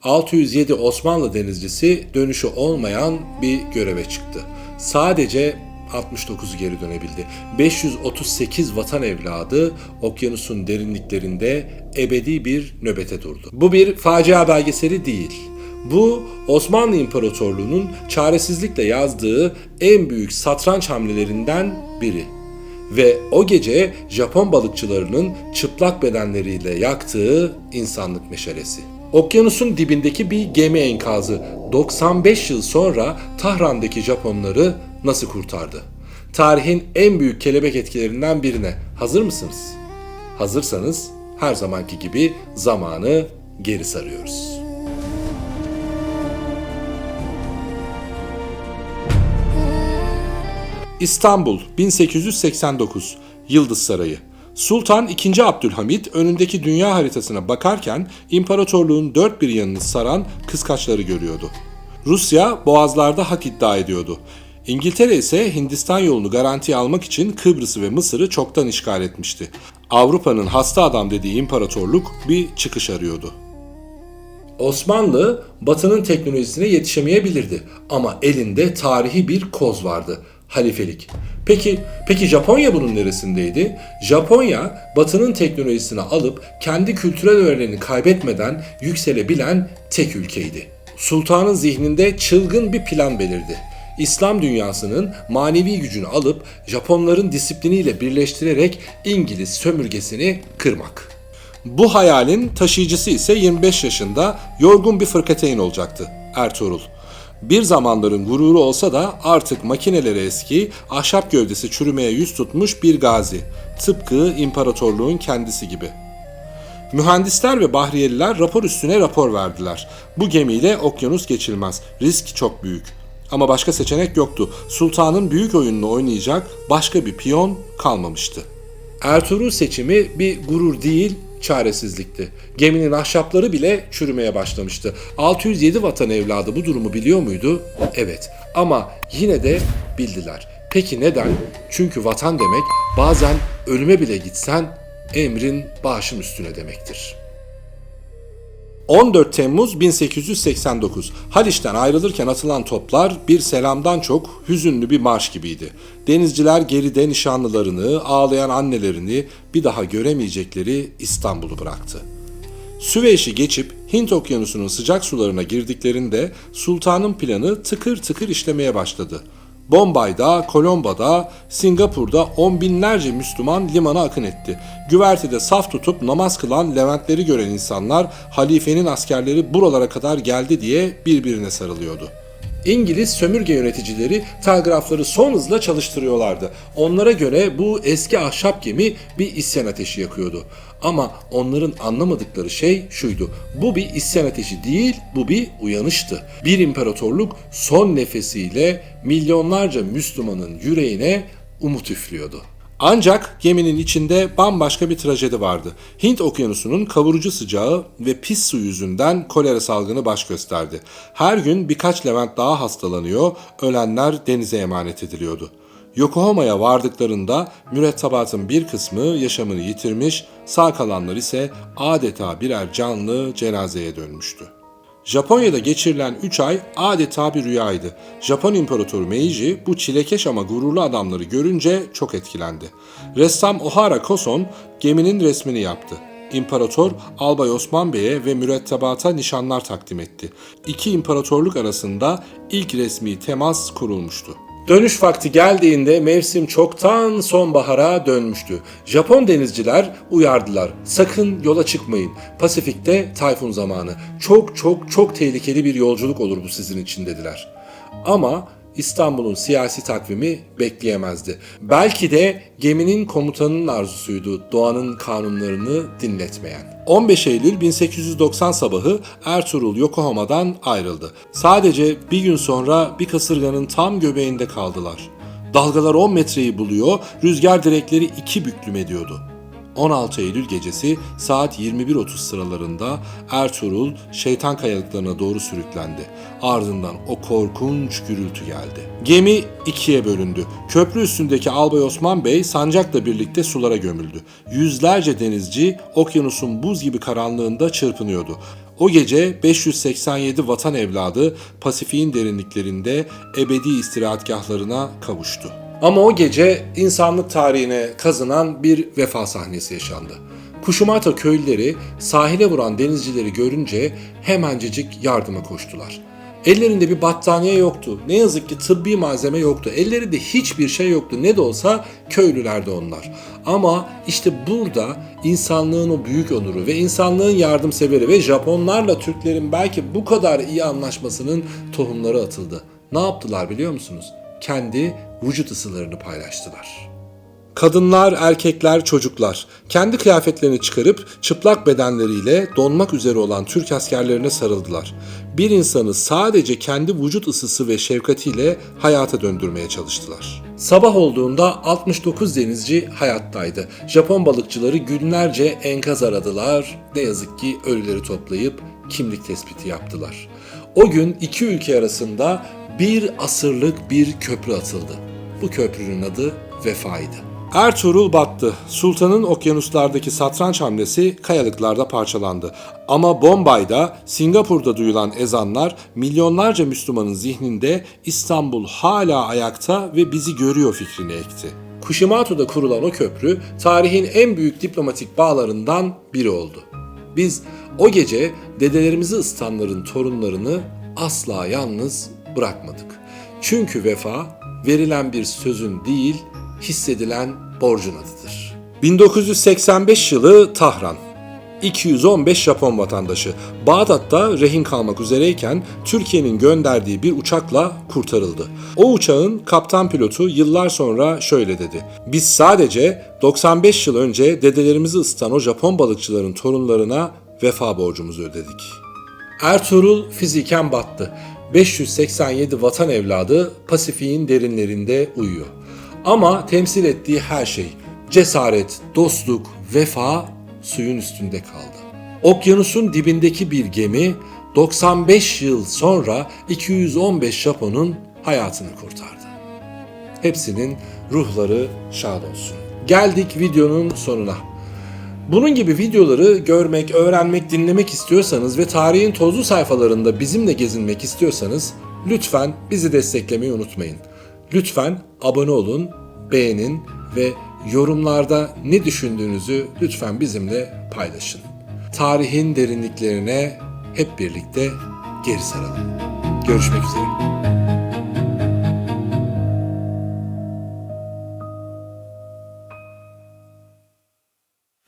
607 Osmanlı denizcisi dönüşü olmayan bir göreve çıktı. Sadece 69'u geri dönebildi. 538 vatan evladı okyanusun derinliklerinde ebedi bir nöbete durdu. Bu bir facia belgeseli değil. Bu Osmanlı İmparatorluğu'nun çaresizlikle yazdığı en büyük satranç hamlelerinden biri. Ve o gece Japon balıkçılarının çıplak bedenleriyle yaktığı insanlık meşalesi. Okyanusun dibindeki bir gemi enkazı 95 yıl sonra Tahran'daki Japonları nasıl kurtardı? Tarihin en büyük kelebek etkilerinden birine hazır mısınız? Hazırsanız her zamanki gibi zamanı geri sarıyoruz. İstanbul 1889 Yıldız Sarayı. Sultan II. Abdülhamit önündeki dünya haritasına bakarken imparatorluğun dört bir yanını saran kıskaçları görüyordu. Rusya boğazlarda hak iddia ediyordu. İngiltere ise Hindistan yolunu garantiye almak için Kıbrıs'ı ve Mısır'ı çoktan işgal etmişti. Avrupa'nın hasta adam dediği imparatorluk bir çıkış arıyordu. Osmanlı Batı'nın teknolojisine yetişemeyebilirdi ama elinde tarihi bir koz vardı. Halifelik. Peki Japonya bunun neresindeydi? Japonya Batı'nın teknolojisini alıp kendi kültürel öğelerini kaybetmeden yükselebilen tek ülkeydi. Sultanın zihninde çılgın bir plan belirdi. İslam dünyasının manevi gücünü alıp Japonların disipliniyle birleştirerek İngiliz sömürgesini kırmak. Bu hayalin taşıyıcısı ise 25 yaşında yorgun bir fırkateyn olacaktı, Ertuğrul. Bir zamanların gururu olsa da artık makineleri eski, ahşap gövdesi çürümeye yüz tutmuş bir gazi. Tıpkı imparatorluğun kendisi gibi. Mühendisler ve bahriyeliler rapor üstüne rapor verdiler. Bu gemiyle okyanus geçilmez, risk çok büyük. Ama başka seçenek yoktu. Sultanın büyük oyununu oynayacak başka bir piyon kalmamıştı. Ertuğrul seçimi bir gurur değil, çaresizlikti. Geminin ahşapları bile çürümeye başlamıştı. 607 vatan evladı bu durumu biliyor muydu? Evet, ama yine de bildiler. Peki neden? Çünkü vatan demek bazen ölüme bile gitsen emrin başın üstüne demektir. 14 Temmuz 1889. Haliç'ten ayrılırken atılan toplar bir selamdan çok hüzünlü bir marş gibiydi. Denizciler geride nişanlılarını, ağlayan annelerini, bir daha göremeyecekleri İstanbul'u bıraktı. Süveyş'i geçip Hint Okyanusu'nun sıcak sularına girdiklerinde sultanın planı tıkır tıkır işlemeye başladı. Bombay'da, Kolomba'da, Singapur'da on binlerce Müslüman limana akın etti. Güvertede saf tutup namaz kılan Leventleri gören insanlar halifenin askerleri buralara kadar geldi diye birbirine sarılıyordu. İngiliz sömürge yöneticileri telgrafları son hızla çalıştırıyorlardı. Onlara göre bu eski ahşap gemi bir isyan ateşi yakıyordu. Ama onların anlamadıkları şey şuydu. Bu bir isyan ateşi değil, bu bir uyanıştı. Bir imparatorluk son nefesiyle milyonlarca Müslümanın yüreğine umut üflüyordu. Ancak geminin içinde bambaşka bir trajedi vardı. Hint Okyanusu'nun kavurucu sıcağı ve pis su yüzünden kolera salgını baş gösterdi. Her gün birkaç Levent daha hastalanıyor, ölenler denize emanet ediliyordu. Yokohama'ya vardıklarında mürettebatın bir kısmı yaşamını yitirmiş, sağ kalanlar ise adeta birer canlı cenazeye dönmüştü. Japonya'da geçirilen 3 ay adeta bir rüyaydı. Japon İmparatoru Meiji bu çilekeş ama gururlu adamları görünce çok etkilendi. Ressam Ohara Koson geminin resmini yaptı. İmparator Albay Osman Bey'e ve mürettebata nişanlar takdim etti. İki imparatorluk arasında ilk resmi temas kurulmuştu. Dönüş vakti geldiğinde mevsim çoktan sonbahara dönmüştü. Japon denizciler uyardılar. Sakın yola çıkmayın. Pasifik'te tayfun zamanı. Çok tehlikeli bir yolculuk olur bu sizin için dediler. Ama İstanbul'un siyasi takvimi bekleyemezdi. Belki de geminin komutanının arzusuydu doğanın kanunlarını dinletmeyen. 15 Eylül 1890 sabahı Ertuğrul Yokohama'dan ayrıldı. Sadece bir gün sonra bir kasırganın tam göbeğinde kaldılar. Dalgalar 10 metreyi buluyor, rüzgar direkleri 2 büklüm ediyordu. 16 Eylül gecesi saat 21.30 sıralarında Ertuğrul şeytan kayalıklarına doğru sürüklendi. Ardından o korkunç gürültü geldi. Gemi ikiye bölündü. Köprü üstündeki Albay Osman Bey sancakla birlikte sulara gömüldü. Yüzlerce denizci okyanusun buz gibi karanlığında çırpınıyordu. O gece 587 vatan evladı Pasifik'in derinliklerinde ebedi istirahatgahlarına kavuştu. Ama o gece insanlık tarihine kazınan bir vefa sahnesi yaşandı. Kushimoto köylüleri sahile vuran denizcileri görünce hemencecik yardıma koştular. Ellerinde bir battaniye yoktu. Ne yazık ki tıbbi malzeme yoktu. Ellerinde hiçbir şey yoktu. Ne de olsa köylülerdi onlar. Ama işte burada insanlığın o büyük onuru ve insanlığın yardımseveri ve Japonlarla Türklerin belki bu kadar iyi anlaşmasının tohumları atıldı. Ne yaptılar biliyor musunuz? Kendi vücut ısılarını paylaştılar. Kadınlar, erkekler, çocuklar kendi kıyafetlerini çıkarıp çıplak bedenleriyle donmak üzere olan Türk askerlerine sarıldılar. Bir insanı sadece kendi vücut ısısı ve şefkatiyle hayata döndürmeye çalıştılar. Sabah olduğunda 69 denizci hayattaydı. Japon balıkçıları günlerce enkaz aradılar. Ne yazık ki ölüleri toplayıp kimlik tespiti yaptılar. O gün iki ülke arasında bir asırlık bir köprü atıldı. Bu köprünün adı Vefa'ydı. Ertuğrul battı. Sultanın okyanuslardaki satranç hamlesi kayalıklarda parçalandı. Ama Bombay'da, Singapur'da duyulan ezanlar milyonlarca Müslümanın zihninde İstanbul hala ayakta ve bizi görüyor fikrini ekti. Kushimoto'da kurulan o köprü tarihin en büyük diplomatik bağlarından biri oldu. Biz o gece dedelerimizi ısıtanların torunlarını asla yalnız bırakmadık. Çünkü vefa verilen bir sözün değil, hissedilen borcun adıdır. 1985 yılı Tahran. 215 Japon vatandaşı Bağdat'ta rehin kalmak üzereyken Türkiye'nin gönderdiği bir uçakla kurtarıldı. O uçağın kaptan pilotu yıllar sonra şöyle dedi: "Biz sadece 95 yıl önce dedelerimizi ısıtan o Japon balıkçıların torunlarına vefa borcumuzu ödedik." Ertuğrul fiziken battı. 587 vatan evladı Pasifik'in derinlerinde uyuyor. Ama temsil ettiği her şey, cesaret, dostluk, vefa suyun üstünde kaldı. Okyanusun dibindeki bir gemi 95 yıl sonra 215 Japon'un hayatını kurtardı. Hepsinin ruhları şad olsun. Geldik videonun sonuna. Bunun gibi videoları görmek, öğrenmek, dinlemek istiyorsanız ve tarihin tozlu sayfalarında bizimle gezinmek istiyorsanız lütfen bizi desteklemeyi unutmayın. Lütfen abone olun, beğenin ve yorumlarda ne düşündüğünüzü lütfen bizimle paylaşın. Tarihin derinliklerine hep birlikte geri saralım. Görüşmek üzere.